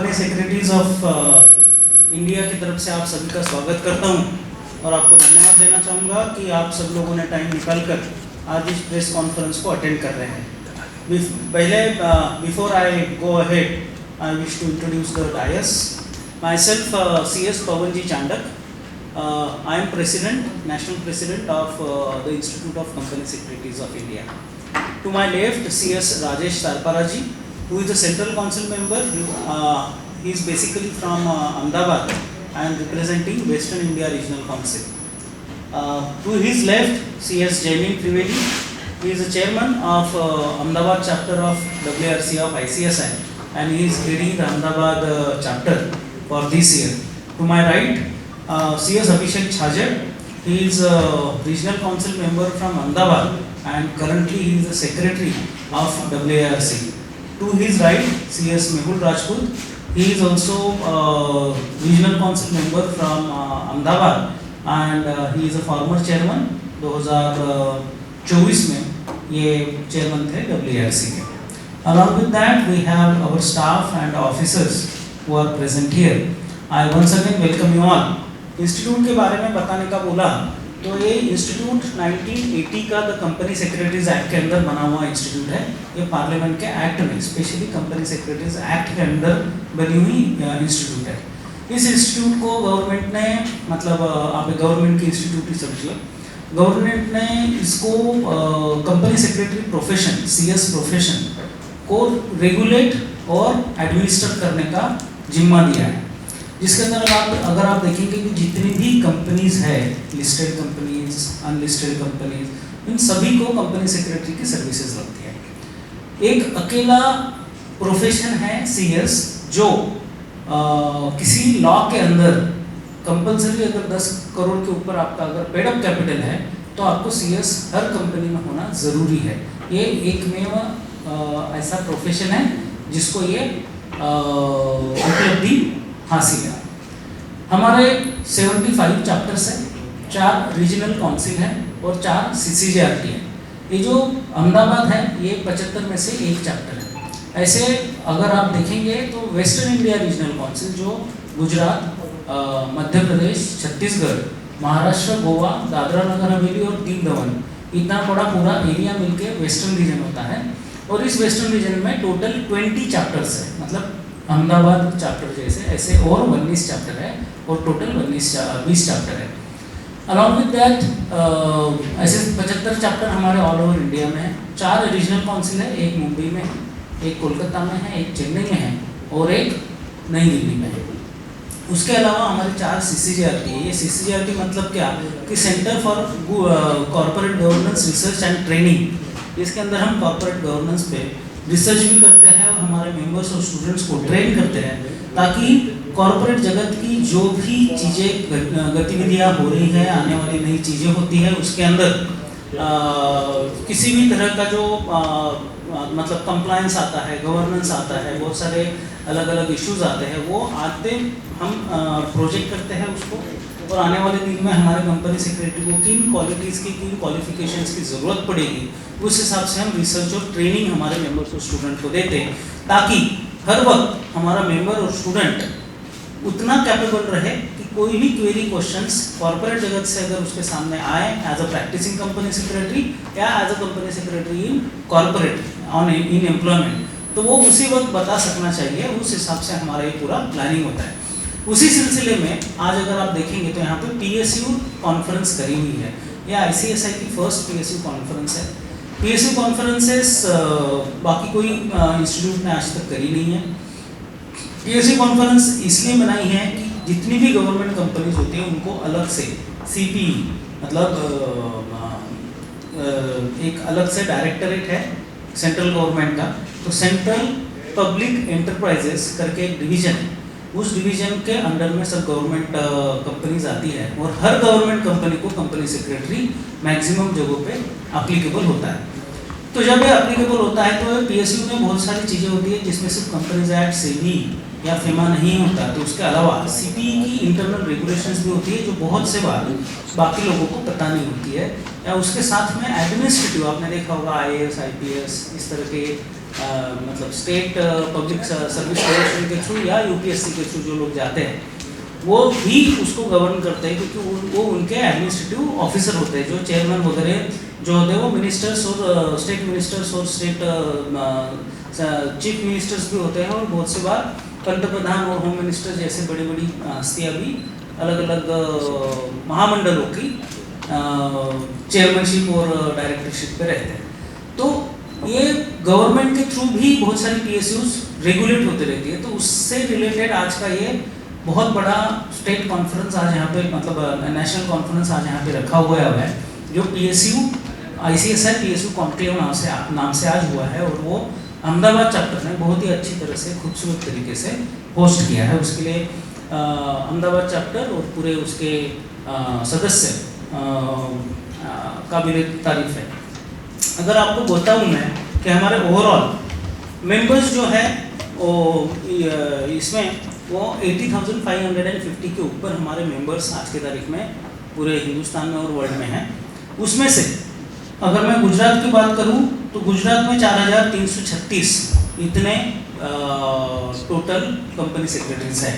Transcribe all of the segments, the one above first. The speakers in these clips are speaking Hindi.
कंपनी सेक्रेटरीज ऑफ इंडिया की तरफ से आप सभी का स्वागत करता हूं और आपको धन्यवाद देना चाहूँगा कि आप सब लोगों ने टाइम निकालकर आज इस प्रेस कॉन्फ्रेंस को अटेंड कर रहे हैं। पहले before I go ahead I wish to introduce the dais myself CS Pavan ji Chandak. I am National President of the Institute of Company Secretaries of India. To my left, CS Rajesh Tarparaji, who is a Central Council member. He is basically from Ahmedabad and representing Western India Regional Council. To his left, CS Jaimin Trivedi. He is the chairman of Ahmedabad chapter of WRC of ICSI, and he is leading the Ahmedabad chapter for this year. To my right, CS Abhishek Chhajar. He is a regional council member from Ahmedabad and currently he is the secretary of WARC. To his right, CS Mehul Rajput. He is also a regional council member from Ahmedabad and he is a former chairman. 2024 में ये chairman थे WARC के. Along with that, we have our staff and officers who are present here. I once again welcome you all. Institute के बारे में बताने का बोला तो ये इंस्टीट्यूट 1980 का द कंपनी सेक्रेटरीज एक्ट के अंदर बना हुआ इंस्टीट्यूट है। ये पार्लियामेंट के एक्ट में स्पेशली कंपनी सेक्रेटरीज एक्ट के अंदर बनी हुई इंस्टीट्यूट है। इस इंस्टीट्यूट को गवर्नमेंट ने मतलब आप गवर्नमेंट की इंस्टीट्यूट ही समझिए, गवर्नमेंट ने इसको company secretary profession CS profession को रेगुलेट और एडमिनिस्टर करने का जिम्मा दिया है, जिसके अंदर अगर आप देखेंगे कि जितनी भी कंपनीज है, लिस्टेड कंपनीज, अनलिस्टेड कंपनीज, इन सभी को कंपनी सेक्रेटरी की सर्विसेज लगती है। एक अकेला प्रोफेशन है CS जो किसी लॉ के अंदर कंपलसरी अगर 10 करोड़ के ऊपर आपका अगर पेड अप कैपिटल है तो आपको CS हर कंपनी में होना ज़रूरी है। ये एकमेव ऐसा प्रोफेशन है जिसको ये उपलब्धि हासिल है। हमारे 75 चैप्टर्स हैं, 4 रीजनल काउंसिल हैं और 4 CCJRT हैं। ये जो अहमदाबाद है ये 75 में से एक चैप्टर है। ऐसे अगर आप देखेंगे तो वेस्टर्न इंडिया रीजनल काउंसिल जो गुजरात, मध्य प्रदेश, छत्तीसगढ़, महाराष्ट्र, गोवा, दादरा नगर हवेली और दीव दमन, इतना बड़ा पूरा एरिया मिलके वेस्टर्न रीजन होता है और इस वेस्टर्न रीजन में टोटल 20 चैप्टर्स है। मतलब अहमदाबाद चैप्टर जैसे ऐसे और 19 चैप्टर है और टोटल 20 चैप्टर है। अलॉन्ग विद दैट ऐसे 75 चैप्टर हमारे ऑल ओवर इंडिया में है। 4 रीजनल काउंसिल है, एक मुंबई में, एक कोलकाता में है, एक चेन्नई में है और एक नई दिल्ली में है। उसके अलावा हमारे 4 CCJRT है। ये CCJRT मतलब क्या कि centre for corporate governance research and training. इसके अंदर हम कॉर्पोरेट गवर्नेंस पे रिसर्च भी करते हैं और हमारे मेंबर्स और स्टूडेंट्स को ट्रेन करते हैं ताकि कॉर्पोरेट जगत की जो भी चीज़ें गतिविधियाँ हो रही हैं, आने वाली नई चीज़ें होती हैं, उसके अंदर किसी भी तरह का जो मतलब कंप्लायंस आता है, गवर्नेंस आता है, बहुत सारे अलग अलग इश्यूज आते हैं, वो आते हम प्रोजेक्ट करते हैं उसको और आने वाले दिन में हमारे कंपनी सेक्रेटरी को किन क्वालिटीज़ की, किन क्वालिफिकेशंस की ज़रूरत पड़ेगी, उस हिसाब से हम रिसर्च और ट्रेनिंग हमारे मेंबर्स और स्टूडेंट को देते हैं ताकि हर वक्त हमारा मेंबर और स्टूडेंट उतना कैपेबल रहे कि कोई भी क्वेरी क्वेश्चंस कॉर्पोरेट जगत से अगर उसके सामने आए as a practising company secretary या as a company secretary in corporate in employment, तो वो उसी वक्त बता सकना चाहिए। उस हिसाब से हमारा ये पूरा प्लानिंग होता है। उसी सिलसिले में आज अगर आप देखेंगे तो यहाँ पे PSU कॉन्फ्रेंस करी हुई है। यह ICSI की फर्स्ट PSU कॉन्फ्रेंस है। PSU कॉन्फ्रेंसेस बाकी कोई इंस्टीट्यूट ने आज तक करी नहीं है। PSU कॉन्फ्रेंस इसलिए बनाई है कि जितनी भी गवर्नमेंट कंपनीज होती हैं उनको अलग से CPE मतलब एक अलग से डायरेक्टरेट है सेंट्रल गवर्नमेंट का, तो सेंट्रल पब्लिक एंटरप्राइजेस करके एक डिवीजन है। उस डिवीजन के अंडर में सब गवर्नमेंट कंपनीज आती है और हर गवर्नमेंट कंपनी को कंपनी सेक्रेटरी मैक्सिमम जगहों पे एप्लीकेबल होता है। तो जब ये एप्लीकेबल होता है तो PSU में बहुत सारी चीज़ें होती है जिसमें सिर्फ कंपनीज एक्ट SEBI या FEMA नहीं होता, तो उसके अलावा CPE की इंटरनल रेगुलेशंस भी होती है जो बहुत से बार बाकी लोगों को पता नहीं होती है। या उसके साथ में एडमिनिस्ट्रेटिव आपने देखा होगा IAS IPS इस तरह के मतलब स्टेट पब्लिक सर्विस कमीशन के थ्रू या यूपीएससी के थ्रू जो लोग जाते हैं वो भी उसको गवर्न करते हैं, क्योंकि वो उनके एडमिनिस्ट्रेटिव ऑफिसर होते हैं, जो चेयरमैन वगैरह जो होते हैं वो मिनिस्टर्स और स्टेट मिनिस्टर्स और स्टेट चीफ मिनिस्टर्स भी होते हैं, और बहुत सी बार पंतप्रधान और होम मिनिस्टर जैसे बड़ी बड़ी हस्तियाँ भी अलग अलग महामंडलों की चेयरमैनशिप और डायरेक्टरशिप पे रहते हैं। तो ये गवर्नमेंट के थ्रू भी बहुत सारी पीएसयूज रेगुलेट होते रहती है। तो उससे रिलेटेड आज का ये बहुत बड़ा स्टेट कॉन्फ्रेंस आज यहाँ पे मतलब नेशनल कॉन्फ्रेंस आज यहाँ पे रखा हुआ है, जो पीएसयू ICSI PSU कॉन्क्लेव नाम से आज हुआ है, और वो अहमदाबाद चैप्टर ने बहुत ही अच्छी तरह से खूबसूरत तरीके से होस्ट किया है। उसके लिए अहमदाबाद चैप्टर और पूरे उसके सदस्य काबिल तारीफ है। अगर आपको बताऊँ मैं कि हमारे ओवरऑल मेंबर्स जो है वो इसमें वो 80,550 के ऊपर हमारे मेंबर्स आज की तारीख में पूरे हिंदुस्तान में और वर्ल्ड में हैं। उसमें से अगर मैं गुजरात की बात करूं तो गुजरात में 4,336 इतने टोटल कंपनी सेक्रेटरीज हैं।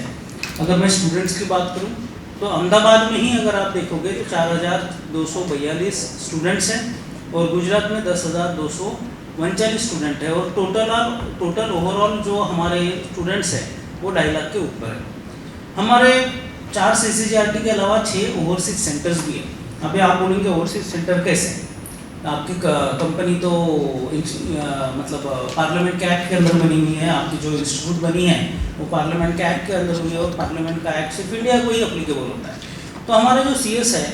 अगर मैं स्टूडेंट्स की बात करूं तो अहमदाबाद में ही अगर आप देखोगे तो 4,242 स्टूडेंट्स हैं, और गुजरात में 10,239 स्टूडेंट है, और टोटल ओवरऑल जो हमारे स्टूडेंट्स हैं वो 2.5 लाख के ऊपर है। हमारे 4 CCGRT के अलावा 6 ओवरसीज सेंटर्स भी हैं। अभी आप बोलेंगे ओवरसीज सेंटर कैसे? आपकी कंपनी तो मतलब पार्लियामेंट के एक्ट के अंदर बनी हुई है, आपकी जो इंस्टीट्यूट बनी है वो पार्लियामेंट के एक्ट के अंदर हुई है, और पार्लियामेंट का एक्ट सिर्फ इंडिया को ही अप्लीकेबल होता है। तो हमारे जो CS है,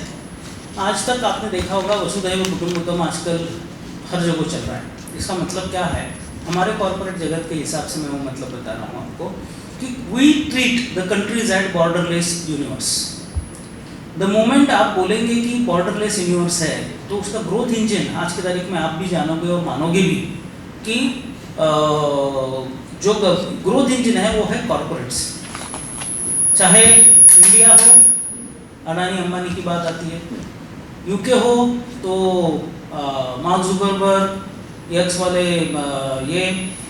आज तक आपने देखा होगा वसुधैव कुटुंबकम आजकल हर जगह चल रहा है। इसका मतलब क्या है? हमारे कॉर्पोरेट जगत के हिसाब से मैं वो मतलब बता रहा हूँ आपको कि we treat the countries at borderless universe. The moment आप बोलेंगे कि बॉर्डरलेस यूनिवर्स है तो उसका ग्रोथ इंजन आज की तारीख में आप भी जानोगे और मानोगे भी कि जो ग्रोथ इंजन है वो है कॉर्पोरेट्स। चाहे इंडिया हो, अडानी अंबानी की बात आती है, यूके हो तो मार्क जुकरबर्ग एक्स वाले ये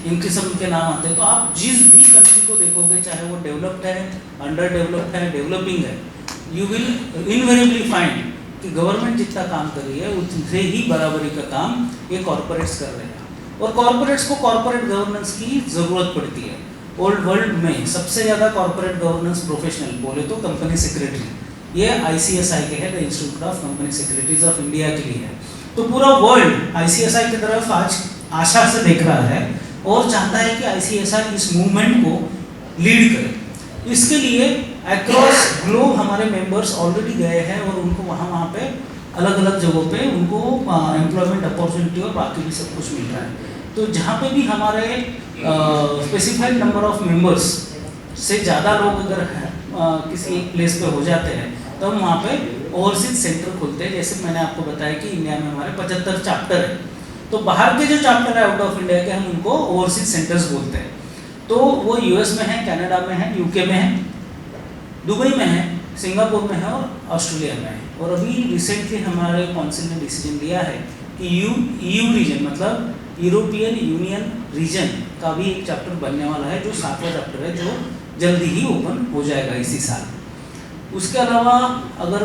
इनके सब के नाम आते हैं। तो आप जिस भी कंट्री को देखोगे, चाहे वो डेवलप्ड है, अंडर डेवलप्ड है, डेवलपिंग है, यू विल इनवेरिएबली फाइंड कि गवर्नमेंट जितना काम कर रही है उतने ही बराबरी का काम ये कॉर्पोरेट्स कर रहे हैं। और कॉर्पोरेट्स को कॉर्पोरेट गवर्नेंस की ज़रूरत पड़ती है। ओल्ड वर्ल्ड में सबसे ज़्यादा कॉर्पोरेट गवर्नेंस प्रोफेशनल बोले तो कंपनी सेक्रेटरी ये ICSI के है, the institute of company secretaries of India के लिए है। तो पूरा वर्ल्ड ICSI की तरफ आज आशा से देख रहा है और चाहता है कि ICSI इस मूवमेंट को लीड करे। इसके लिए अक्रॉस ग्लोब हमारे मेंबर्स ऑलरेडी गए हैं और उनको वहाँ पे अलग अलग जगहों पे उनको एम्प्लॉयमेंट अपॉर्चुनिटी और बाकी भी सब कुछ मिल रहा है। तो जहाँ पे भी हमारे स्पेसिफाइड नंबर ऑफ मेंबर्स से ज़्यादा लोग अगर किसी एक प्लेस पे हो जाते हैं तो हम वहाँ पे ओवरसीज सेंटर खोलते हैं। जैसे मैंने आपको बताया कि इंडिया में हमारे 75 चैप्टर है, तो बाहर के जो चैप्टर है आउट ऑफ इंडिया के हम उनको ओवरसीज सेंटर्स बोलते हैं। तो वो US में है, कनाडा में है, UK में है, दुबई में है, सिंगापुर में है और ऑस्ट्रेलिया में है। और अभी रिसेंटली हमारे काउंसिल ने डिसीजन लिया है कि EU रीजन मतलब यूरोपियन यूनियन रीजन का भी एक चैप्टर बनने वाला है, जो 7वां चैप्टर है, जो जल्दी ही ओपन हो जाएगा इसी साल। उसके अलावा अगर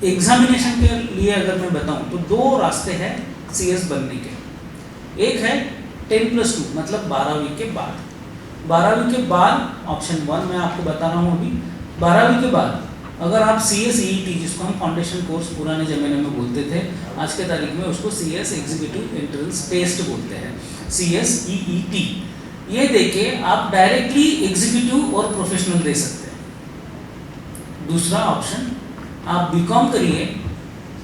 एग्जामिनेशन के लिए अगर मैं बताऊं तो 2 रास्ते हैं CS बनने के। एक है 10+2 मतलब 12वीं के बाद। 12वीं के बाद ऑप्शन 1 मैं आपको बता रहा हूँ अभी। 12वीं के बाद अगर आप CS EET जिसको हम फाउंडेशन कोर्स पुराने ज़माने में बोलते थे, आज के तारीख में उसको CS एग्जीक्यूटिव एंट्रेंस टेस्ट बोलते हैं, CS EET, ये देके आप डायरेक्टली एग्जीक्यूटिव और प्रोफेशनल दे सकते हैं। दूसरा ऑप्शन आप BCom करिए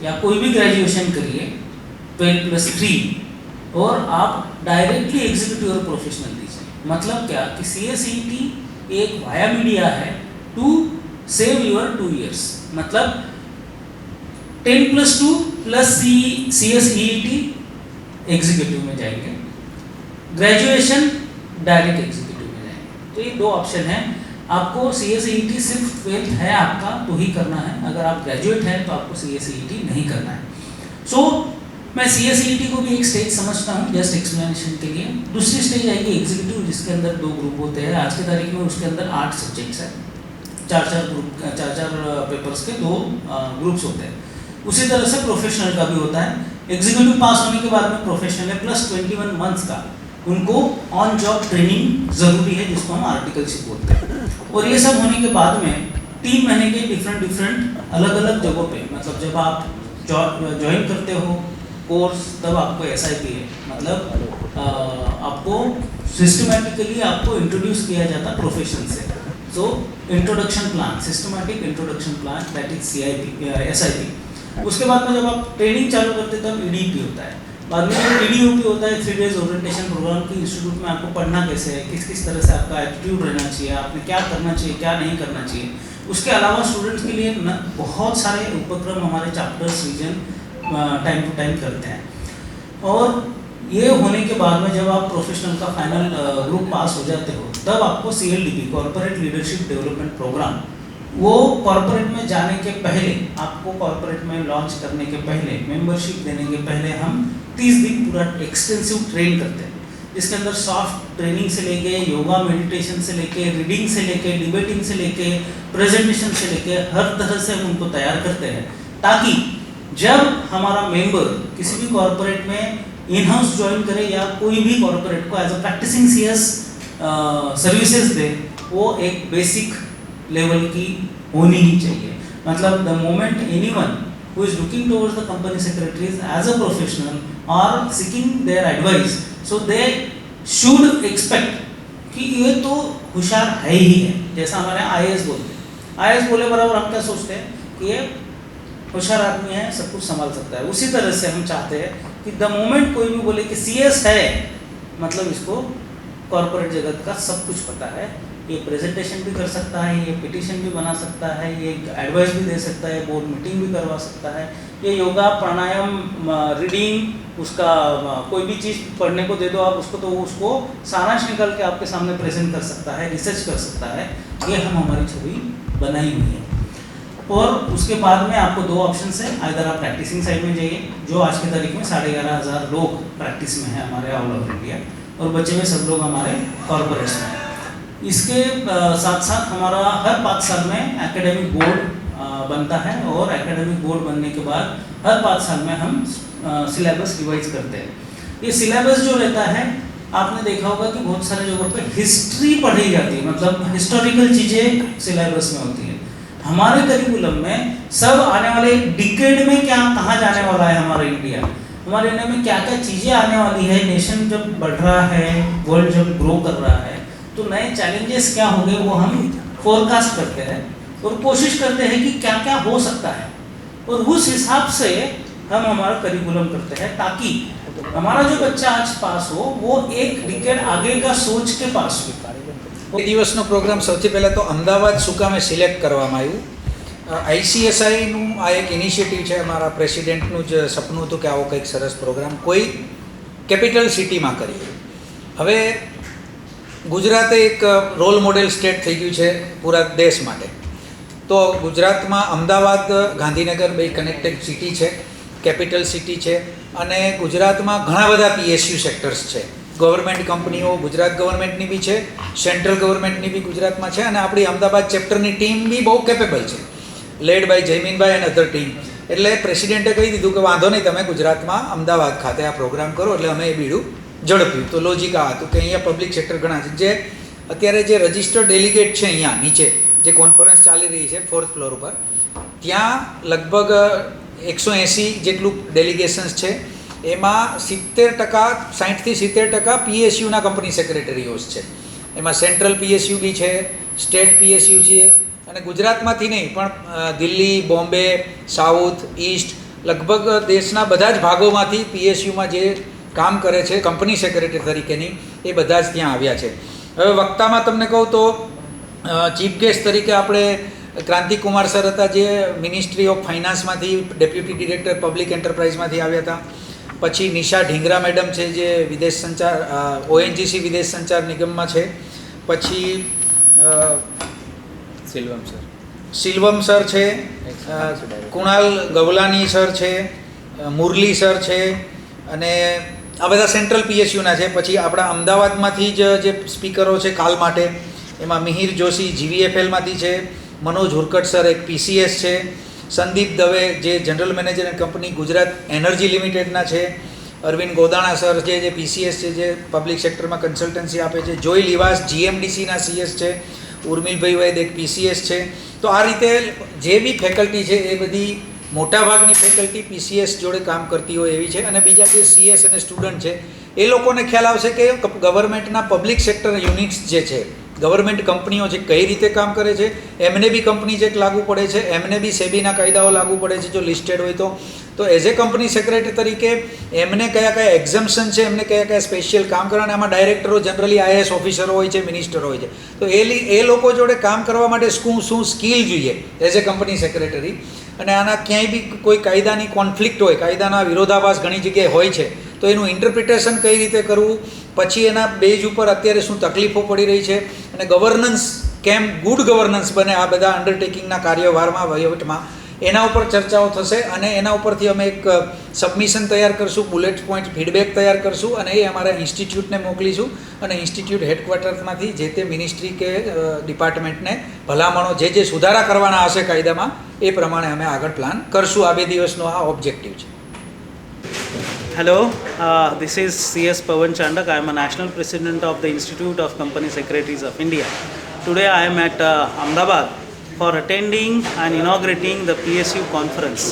या कोई भी ग्रेजुएशन करिए 12+3 और आप डायरेक्टली एग्जीक्यूटिव और प्रोफेशनल दीजिए। मतलब क्या कि CS EET एक वाया मीडिया है टू सेव योर 2 years। मतलब 10+2 प्लस CS EET एग्जीक्यूटिव में जाएंगे, ग्रेजुएशन डायरेक्ट एग्जीक्यूटिव में जाएंगे। तो ये 2 ऑप्शन हैं। आपको CS EET सिर्फ 12th है आपका तो ही करना है, अगर आप ग्रेजुएट हैं तो आपको CS EET नहीं करना है। सो मैं CSET को भी एक स्टेज समझता हूँ जस्ट एक्सप्लेनेशन के लिए। दूसरी स्टेज आएगी एग्जीक्यूटिव, जिसके अंदर 2 ग्रुप होते हैं। आज की तारीख में उसके अंदर 8 सब्जेक्ट्स हैं, 4 पेपर्स के 2 ग्रुप्स होते हैं। उसी तरह से प्रोफेशनल का भी होता है। एग्जीक्यूटिव पास होने के बाद में प्रोफेशनल है, प्लस 21 मंथ्स का उनको ऑन जॉब ट्रेनिंग ज़रूरी है, जिसको हम आर्टिकलशिप बोलते हैं। और ये सब होने के बाद में 3 महीने के डिफरेंट अलग अलग जगहों पे, मतलब जब आप ज्वाइन करते हो कोर्स, तब आपको SIP है, मतलब आपको सिस्टमैटिकली आपको इंट्रोड्यूस किया जाता प्रोफेशन से। So introduction plan, systematic introduction plan, that is SIP। उसके बाद में जब आप ट्रेनिंग चालू करते हैं तब EDP होता है। बाद में जब EDOP होता है, 3 डेज ओरिएंटेशन प्रोग्राम की इंस्टीट्यूट में आपको पढ़ना कैसे है, किस किस तरह से आपका एटीट्यूड रहना चाहिए, आपने क्या करना चाहिए, क्या नहीं करना चाहिए। उसके अलावा स्टूडेंट्स के लिए बहुत सारे उपक्रम हमारे chapters region time to time करते हैं। और ये होने के बाद में जब आप प्रोफेशनल का फाइनल ग्रुप पास हो जाते हो, तब आपको CLDP, corporate leadership development program, वो कॉर्पोरेट में जाने के पहले, आपको कॉर्पोरेट में लॉन्च करने के पहले, मेंबरशिप देने के पहले हम 30 दिन पूरा एक्सटेंसिव ट्रेन करते हैं, जिसके अंदर सॉफ्ट ट्रेनिंग से लेके योगा मेडिटेशन से लेके रीडिंग से लेके डिबेटिंग से लेके प्रेजेंटेशन से लेके हर तरह से हम उनको तैयार करते हैं, ताकि जब हमारा मेंबर किसी भी कॉर्पोरेट में इन हाउस ज्वाइन करे या कोई भी कॉर्पोरेट को as a practising CS services दे, वो एक बेसिक लेवल की होनी ही चाहिए। मतलब the moment anyone who is looking towards the company secretaries as a professional or seeking their advice, so they should expect कि ये तो होशियार है ही है, जैसा हमारे IAS बोलते हैं। IAS बोले बराबर हम क्या सोचते हैं कि ये होशियार आदमी है, सब कुछ संभाल सकता है। उसी तरह से हम चाहते हैं कि द मोमेंट कोई भी बोले कि CS है, मतलब इसको कॉर्पोरेट जगत का सब कुछ पता है, ये प्रेजेंटेशन भी कर सकता है, ये पिटीशन भी बना सकता है, ये एडवाइस भी दे सकता है, बोर्ड मीटिंग भी करवा सकता है, ये योगा प्राणायाम रीडिंग, उसका कोई भी चीज़ पढ़ने को दे दो आप उसको, तो उसको सारांश निकाल के आपके सामने प्रेजेंट कर सकता है, रिसर्च कर सकता है। ये हम हमारी छवि बनाई हुई है। और उसके बाद में आपको 2 ऑप्शन है, इधर आप प्रैक्टिसिंग साइड में जाइए, जो आज की तारीख में 11,500 लोग प्रैक्टिस में है हमारे ऑल ओवर इंडिया, और बचे हुए सब लोग हमारे कॉर्पोरेट्स में। इसके साथ साथ हमारा हर 5 साल में एकेडमिक बोर्ड बनता है, और एकेडमिक बोर्ड बनने के बाद हर 5 साल में हम सिलेबस रिवाइज करते हैं। ये सिलेबस जो रहता है, आपने देखा होगा कि बहुत सारे जगहों पे हिस्ट्री पढ़ी जाती है, मतलब हिस्टोरिकल चीज़ें सिलेबस में होती है। हमारे करिकुलम में सब आने वाले डिकेड में क्या कहाँ जाने वाला है हमारा इंडिया, हमारे इंडिया में क्या क्या चीज़ें आने वाली है, नेशन जब बढ़ रहा है, वर्ल्ड जब ग्रो कर रहा है, तो नए चैलेंजेस क्या होंगे वो हम फोरकास्ट करते हैं और कोशिश करते हैं कि क्या क्या हो सकता है, और उस हिसाब से हम हमारा करिकुलम करते हैं, ताकि हमारा जो बच्चा आज पास हो वो एक डिकेड आगे का सोच के पास हो। એ દિવસનો પ્રોગ્રામ સૌથી પહેલાં તો અમદાવાદ શું કામે સિલેક્ટ કરવામાં આવ્યું। ICSIનું આ એક ઇનિશિયેટિવ છે, અમારા પ્રેસિડેન્ટનું જ સપનું હતું કે આવો કંઈક સરસ પ્રોગ્રામ કોઈ કેપિટલ સિટીમાં કરીએ। હવે ગુજરાત એક રોલ મોડેલ સ્ટેટ થઈ ગયું છે પૂરા દેશ માટે, તો ગુજરાતમાં અમદાવાદ ગાંધીનગર બે કનેક્ટેડ સિટી છે, કેપિટલ સિટી છે, અને ગુજરાતમાં ઘણા બધા PSU સેક્ટર્સ છે। ગવર્મેન્ટ કંપનીઓ ગુજરાત ગવર્મેન્ટની બી છે, સેન્ટ્રલ ગવર્મેન્ટની બી ગુજરાતમાં છે, અને આપણી અમદાવાદ ચેપ્ટરની ટીમ બી બહુ કેપેબલ છે, led by Jayminbhai and other team. એટલે પ્રેસિડેન્ટે કહી દીધું કે વાંધો નહીં, તમે ગુજરાતમાં અમદાવાદ ખાતે આ પ્રોગ્રામ કરો, એટલે અમે એ બીડું ઝડપ્યું। તો લોજિક આ હતું કે અહીંયા પબ્લિક સેક્ટર ઘણા છે, જે અત્યારે જે રજિસ્ટર્ડ ડેલિગેટ છે અહીંયા નીચે જે કોન્ફરન્સ ચાલી રહી છે 4th ફ્લોર ઉપર, ત્યાં લગભગ 180 જેટલું ડેલિગેશન્સ છે। એમાં 70% 60થી 70% PSUના કંપની સેક્રેટરીઓસ છે। એમાં સેન્ટ્રલ PSU બી છે, સ્ટેટ PSU છે, અને ગુજરાતમાંથી નહીં પણ દિલ્હી, બોમ્બે, સાઉથ, ઈસ્ટ, લગભગ દેશના બધા જ ભાગોમાંથી PSUમાં જે કામ કરે છે કંપની સેક્રેટરી તરીકેની, એ બધા જ ત્યાં આવ્યા છે। હવે વક્તામાં તમને કહું તો ચીફ ગેસ્ટ તરીકે આપણે ક્રાંતિકુમાર સર હતા, જે મિનિસ્ટ્રી ઓફ ફાઇનાન્સમાંથી ડેપ્યુટી ડિરેક્ટર પબ્લિક એન્ટરપ્રાઇઝમાંથી આવ્યા હતા। પછી નિશા ઢીંગરા મેડમ છે, જે વિદેશ સંચાર ONGC વિદેશ સંચાર નિગમમાં છે। પછી સિલ્વમ સર છે, કુણાલ ગવલાની સર છે, મુરલી સર છે અને આ બધા સેન્ટ્રલ પીએસયુના છે. પછી આપણા અમદાવાદમાંથી જે સ્પીકરો છે કાલ માટે, એમાં મિહિર જોશી GVFLમાંથી છે, મનોજ હુરકટ સર એક PCS છે, સંદીપ દવે જે general manager and company Gujarat energy લિમિટેડના છે, અરવિંદ ગોદાણા સર જે PCS છે, જે પબ્લિક સેક્ટરમાં કન્સલ્ટન્સી આપે છે, જોય લિવાસ GMDCના CS છે, ઉર્મિલભાઈ વૈદ એક PCS છે. તો આ રીતે જે બી ફેકલ્ટી છે એ બધી મોટાભાગની ફેકલ્ટી PCS જોડે કામ કરતી હોય એવી છે. અને બીજા જે CS અને સ્ટુડન્ટ છે એ લોકોને ખ્યાલ આવશે કે ગવર્મેન્ટના પબ્લિક સેક્ટર યુનિટ્સ જે છે, ગવર્મેન્ટ કંપનીઓ જે કઈ રીતે કામ કરે છે, એમને બી કંપની ચેક લાગુ પડે છે, એમને બી સેબીના કાયદાઓ લાગુ પડે છે જો લિસ્ટેડ હોય તો એઝ એ કંપની સેક્રેટરી તરીકે એમને કયા કયા એક્ઝમ્પશન છે, એમને કયા કયા સ્પેશિયલ કામ કરવાના. એમાં ડાયરેક્ટરો જનરલી IAS ઓફિસરો હોય છે, મિનિસ્ટર હોય છે. તો એ લોકો જોડે કામ કરવા માટે શું સ્કિલ જોઈએ એઝ એ કંપની સેક્રેટરી. અને આના ક્યાંય બી કોઈ કાયદાની કોન્ફ્લિક્ટ હોય, કાયદાના વિરોધાભાસ ઘણી જગ્યાએ હોય છે, તો એનું ઇન્ટરપ્રિટેશન કઈ રીતે કરવું, પછી એના બેઝ ઉપર અત્યારે શું તકલીફો પડી રહી છે, અને ગવર્નન્સ કેમ ગુડ ગવર્નન્સ બને આ બધા અંડરટેકિંગના કાર્યભારમાં વહીવટમાં, એના ઉપર ચર્ચાઓ થશે. અને એના ઉપરથી અમે એક સબમિશન તૈયાર કરશું, બુલેટ પોઈન્ટ ફીડબેક તૈયાર કરશું અને એ અમારા ઇન્સ્ટિટ્યૂટને મોકલીશું. અને ઇન્સ્ટિટ્યૂટ હેડક્વાર્ટરમાંથી જે તે મિનિસ્ટ્રી કે ડિપાર્ટમેન્ટને ભલામણો જે સુધારા કરવાના હશે કાયદામાં એ પ્રમાણે અમે આગળ પ્લાન કરશું. આ 2 દિવસનો આ ઓબ્જેક્ટિવ છે. Hello, this is CS Pawan Chandak. I am a national president of the Institute of Company Secretaries of India. Today I am at Ahmedabad for attending and inaugurating the PSU conference.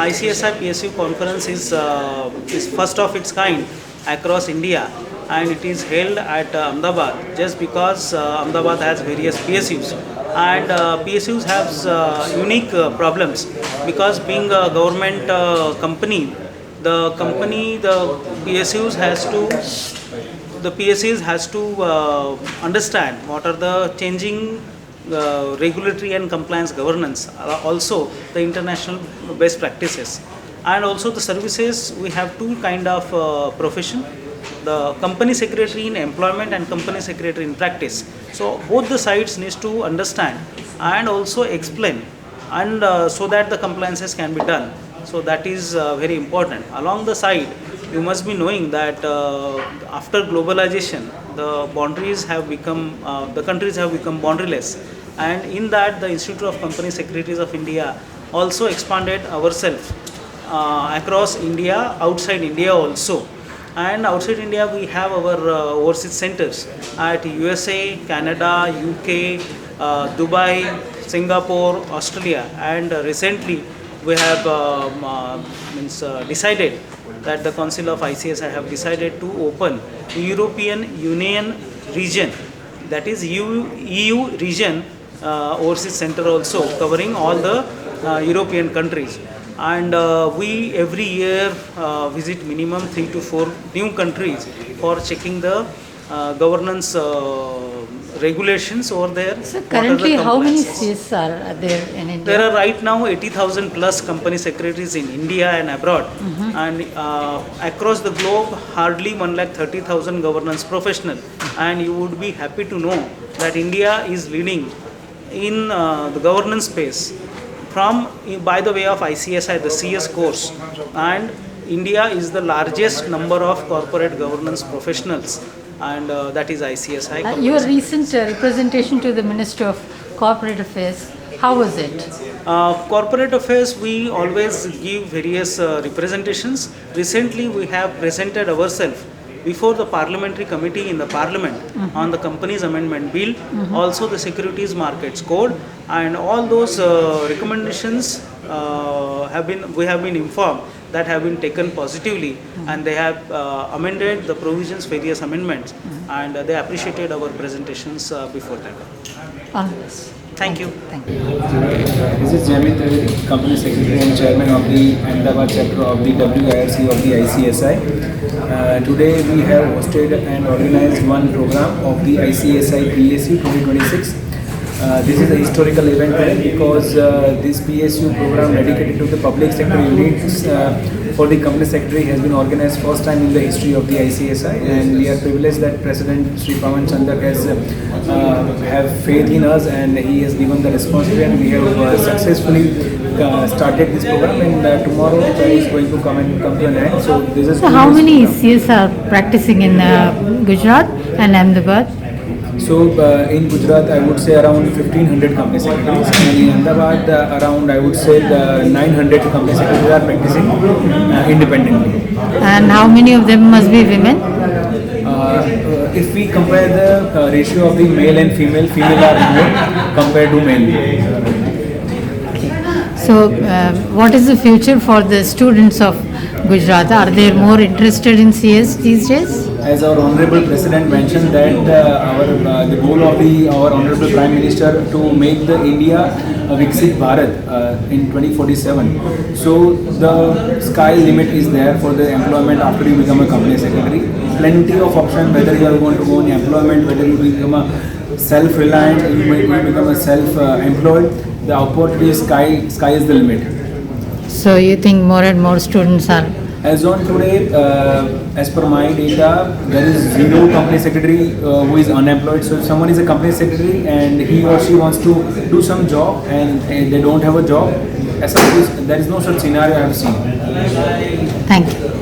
ICSI PSU conference is first of its kind across India, and it is held at Ahmedabad just because Ahmedabad has various PSUs, and PSUs have unique problems because being a government company, the PSUs has to understand what are the changing regulatory and compliance governance, also the international best practices, and also the services. We have two kind of profession, the company secretary in employment and company secretary in practice. So both the sides needs to understand and also explain, and so that the compliances can be done. So that is very important. Along the side, you must be knowing that after globalization, the boundaries have become, the countries have become boundaryless, and in that the Institute of Company Secretaries of India also expanded ourselves across India, outside India also. And outside India we have our overseas centers at USA, Canada, UK, Dubai, Singapore, Australia, and recently we have decided that the Council of ICSI have decided to open European Union region, that is EU region overseas center also, covering all the European countries. And we every year visit minimum 3 to 4 new countries for checking the governance regulations over there. So currently how many CSs are there in India? There are right now 80,000 plus company secretaries in India and abroad. And across the globe hardly 130,000 governance professionals. And you would be happy to know that India is leading in the governance space by the way of ICSI, the CS course. And India is the largest number of corporate governance professionals, and that is ICSI. Your recent representation to the Minister of Corporate Affairs, how was it? Corporate affairs, we always give various representations. Recently we have presented ourselves before the parliamentary committee in the parliament on the companies amendment bill, also the securities markets code, and all those recommendations we have been informed that have been taken positively, and they have amended the provisions, various amendments, and they appreciated our presentations before that. On this. Thank you. Thank you. This is Jamil Trivedi, Company Secretary and Chairman of the Ahmedabad chapter of the WIRC of the ICSI. Today we have hosted and organized one program of the ICSI PSU 2026. This is a historical event because this PSU program dedicated to the public sector units for the company secretary has been organized first time in the history of the ICSI, and we are privileged that President Sri Pawan Chandak has have faith in us and he has given the responsibility, and we have successfully started this program, and tomorrow it is going to come to an end. So this is. So how many CS are practicing in Gujarat and Ahmedabad? So in Gujarat, I would say around 1,500 company secretaries, and in Ahmedabad, around I would say 900 company secretaries are practicing independently. And how many of them must be women? If we compare the ratio of the male and female, female are more compared to male. So what is the future for the students of Gujarat? Are they more interested in CS these days? As our honorable president mentioned that the goal of our honorable prime minister to make the India a Viksit Bharat in 2047. So the sky limit is there for the employment after you become a company secretary. Plenty of option, whether you are going to go in employment, whether you become a self-reliant, you become a self-employed. The opportunity is sky is the limit. So you think more and more students are. As on today, as per my data, there is zero company secretary who is unemployed. So if someone is a company secretary and he or she wants to do some job and they don't have a job, there is no such scenario I have seen. Thank you.